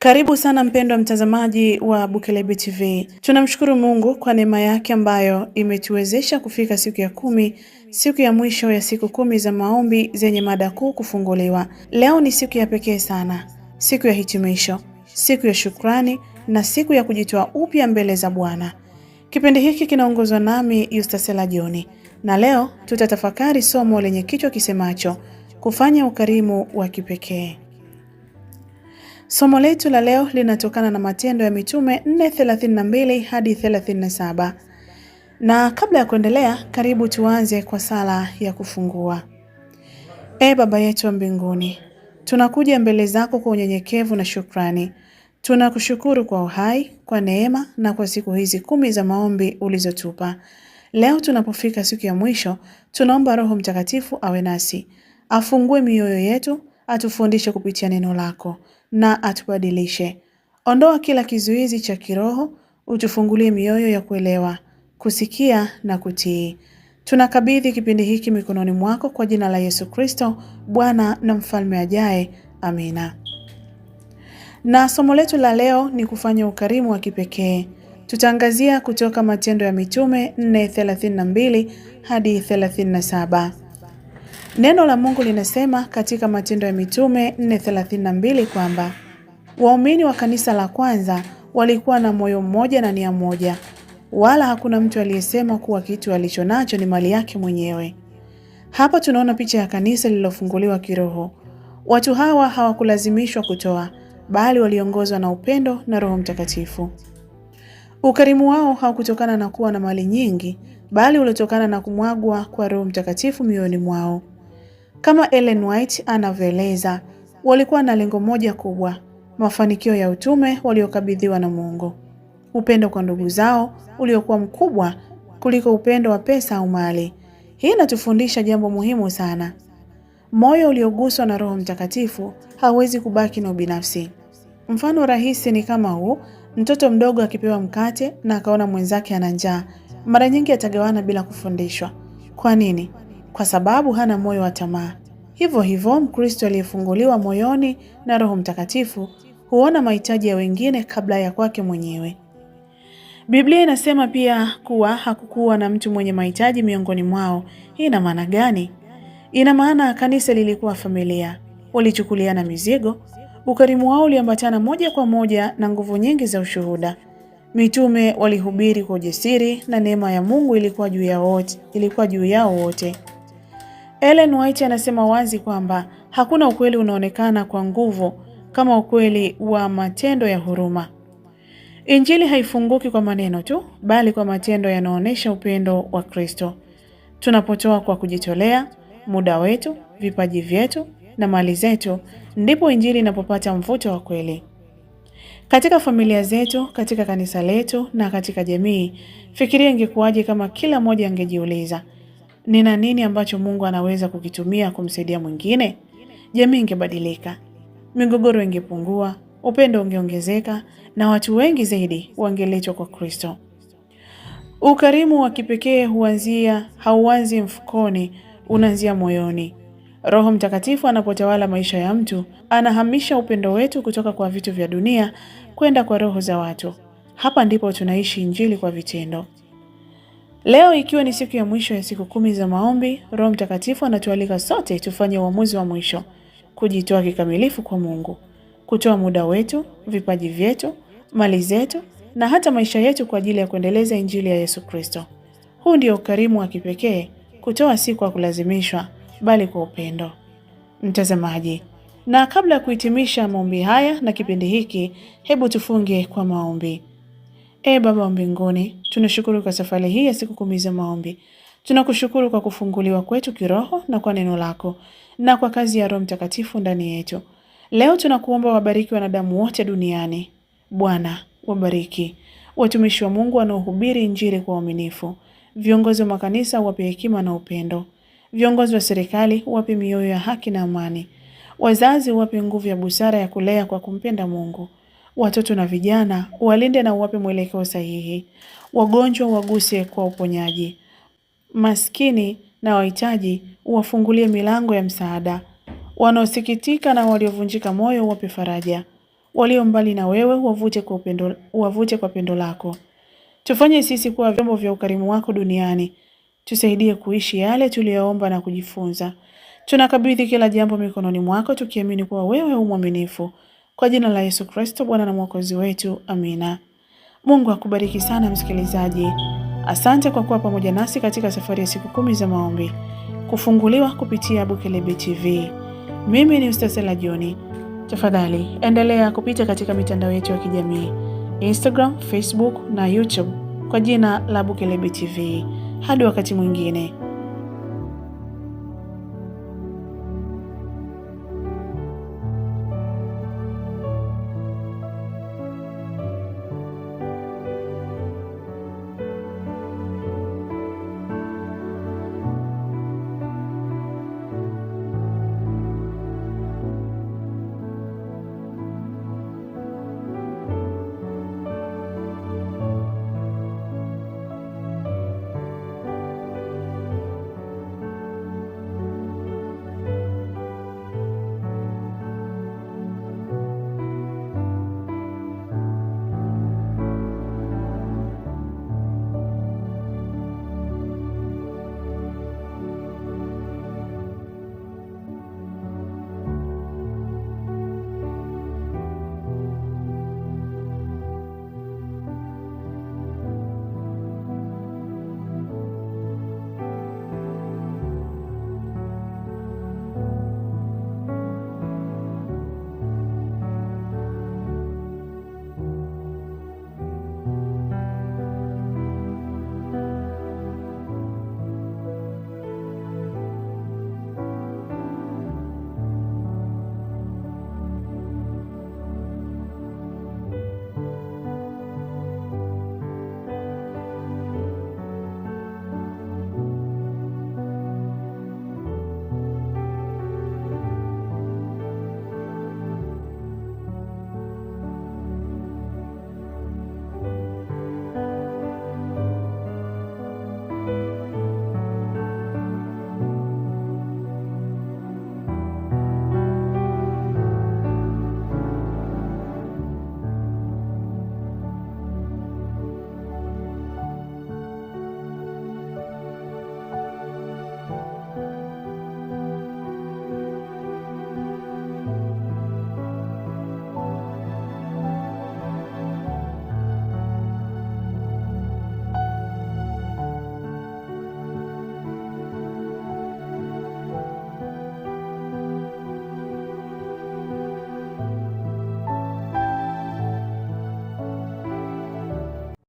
Karibu sana mpendwa mtazamaji wa Bukelebe TV. Tunamshukuru Mungu kwa neema yake ambayo imetuwezesha kufika siku ya 10, siku ya mwisho ya siku 10 za maombi zenye mada kuu kufunguliwa. Leo ni siku ya pekee sana, siku ya hitimisho, siku ya shukrani na siku ya kujitoa upya mbele za Bwana. Kipindi hiki kinaongozwa nami Yustasela Joni, na leo tutatafakari somo lenye kichwa kisemacho kufanya ukarimu wa kipekee. Somo letu la leo linatokana na Matendo ya Mitume 4:32 hadi 37. Na kabla ya kuendelea, karibu tuanze kwa sala ya kufungua. Baba yetu wa mbinguni, tunakuja mbele zako kwa unyenyekevu na shukrani. Tunakushukuru kwa uhai, kwa neema na kwa siku hizi 10 za maombi ulizotupa. Leo tunapofika siku ya mwisho, tunaomba Roho Mtakatifu awe nasi. Afungue mioyo yetu, atufundishe kupitia neno lako na atubadilishe. Ondoa kila kizuizi cha kiroho, utufungulie mioyo ya kuelewa, kusikia na kutii. Tunakabidhi kipindi hiki mikononi mwako kwa jina la Yesu Kristo, Bwana na Mfalme ajaye. Amina. Na somo letu la leo ni kufanya ukarimu wa kipekee. Tutaangazia kutoka Matendo ya Mitume 4:32 hadi 37. Neno la Mungu linasema katika Matendo ya Mitume 4:32 kwamba waumini wa kanisa la kwanza walikuwa na moyo mmoja na nia moja, wala hakuna mtu aliyesema kuwa kitu alichonacho ni mali yake mwenyewe. Hapa tunaona picha ya kanisa lililofunguliwa kiroho. Watu hawa hawakulazimishwa kutoa, bali waliongozwa na upendo na Roho Mtakatifu. Ukarimu wao haukutokana na kuwa na mali nyingi, bali ulitokana na kumwagwa kwa Roho Mtakatifu mioyoni mwao. Kama Ellen White anavyoeleza, walikuwa na lengo moja kubwa, mafanikio ya utume waliokabidhiwa na Mungu. Upendo kwa ndugu zao uliokuwa mkubwa kuliko upendo wa pesa au mali. Hii inatufundisha jambo muhimu sana. Moyo ulioguswa na Roho Mtakatifu hauwezi kubaki na ubinafsi. Mfano rahisi ni kama huu: mtoto mdogo akipewa mkate na akaona mwenzake ana njaa, mara nyingi atagawana bila kufundishwa. Kwa nini? Kwa sababu hana moyo wa tamaa. Hivyo hivyo Mkristo aliyefunguliwa moyoni na Roho Mtakatifu huona mahitaji ya wengine kabla ya kwake mwenyewe. Biblia inasema pia kuwa hakukuwa na mtu mwenye mahitaji miongoni mwao. Hii ina maana gani? Ina maana kanisa lilikuwa familia, walichukuliana mizigo. Ukarimu wao uliambatana moja kwa moja na nguvu nyingi za ushuhuda. Mitume walihubiri kwa ujasiri na neema ya Mungu ilikuwa juu yao wote. Ellen White anasema wazi kwamba hakuna ukweli unaonekana kwa nguvu kama ukweli wa matendo ya huruma. Injili haifunguki kwa maneno tu, bali kwa matendo yanayoonyesha upendo wa Kristo. Tunapotoa kwa kujitolea, muda wetu, vipaji vyetu na mali zetu, ndipo Injili inapopata mvuto wa kweli. Katika familia zetu, katika kanisa letu na katika jamii, fikiria ingekuwaje kama kila mmoja angejiuliza, nina nini ambacho Mungu anaweza kukitumia kumsaidia mwingine? Jamii ingebadilika, migogoro ingepungua, upendo ungeongezeka na watu wengi zaidi wangeletwa kwa Kristo. Ukarimu wa kipekee hauanzi mfukoni, unaanzia moyoni. Roho Mtakatifu anapotawala maisha ya mtu, anahamisha upendo wetu kutoka kwa vitu vya dunia kwenda kwa roho za watu. Hapa ndipo tunaishi Injili kwa vitendo. Leo ikiwa ni siku ya mwisho ya siku 10 za maombi, Roho Mtakatifu anatualika sote tufanye uamuzi wa mwisho, kujitoa kikamilifu kwa Mungu, kutoa muda wetu, vipaji vyetu, mali zetu na hata maisha yetu kwa ajili ya kuendeleza Injili ya Yesu Kristo. Huu ndio ukarimu wa kipekee, kutoa si kwa kulazimishwa, bali kwa upendo. Mtazamaji, na kabla ya kuhitimisha maombi haya na kipindi hiki, hebu tufunge kwa maombi. Baba wa mbinguni, tunashukuru kwa safari hii ya siku 10 za maombi. Tunakushukuru kwa kufunguliwa kwetu kiroho na kwa neno lako na kwa kazi ya Roho Mtakatifu ndani yetu. Leo tunakuomba wabariki wanadamu wote duniani. Bwana, wabariki watumishi wa Mungu wanaohubiri Injili kwa uaminifu. Viongozi wa makanisa wape hekima na upendo. Viongozi wa serikali wape mioyo ya haki na amani. Wazazi wape nguvu ya busara ya kulea kwa kumpenda Mungu. Watoto na vijana walinde na uwape mwelekeo sahihi. Wagonjwa waguse kwa uponyaji. Maskini na wahitaji uwafungulie milango ya msaada. Wanaosikitika na waliovunjika moyo wape faraja. walio mbali na wewe wavute kwa pendo lako. Tufanye sisi kuwa vyombo vya ukarimu wako duniani. Tusaidie kuishi yale tuliyoomba na kujifunza. Tunakabidhi kila jambo mikononi mwako tukiamini kuwa wewe u mwaminifu. Kwa jina la Yesu Kristo, Bwana na Mwokozi wetu. Amina. Mungu akubariki sana msikilizaji. Asante kwa kuwa pamoja nasi katika safari ya siku 10 za maombi. Kufunguliwa kupitia Bukelebe TV. Mimi ni Yustasela John. Tafadhali endelea kupita katika mitandao yetu ya kijamii, Instagram, Facebook na YouTube kwa jina la Bukelebe TV. Hadi wakati mwingine.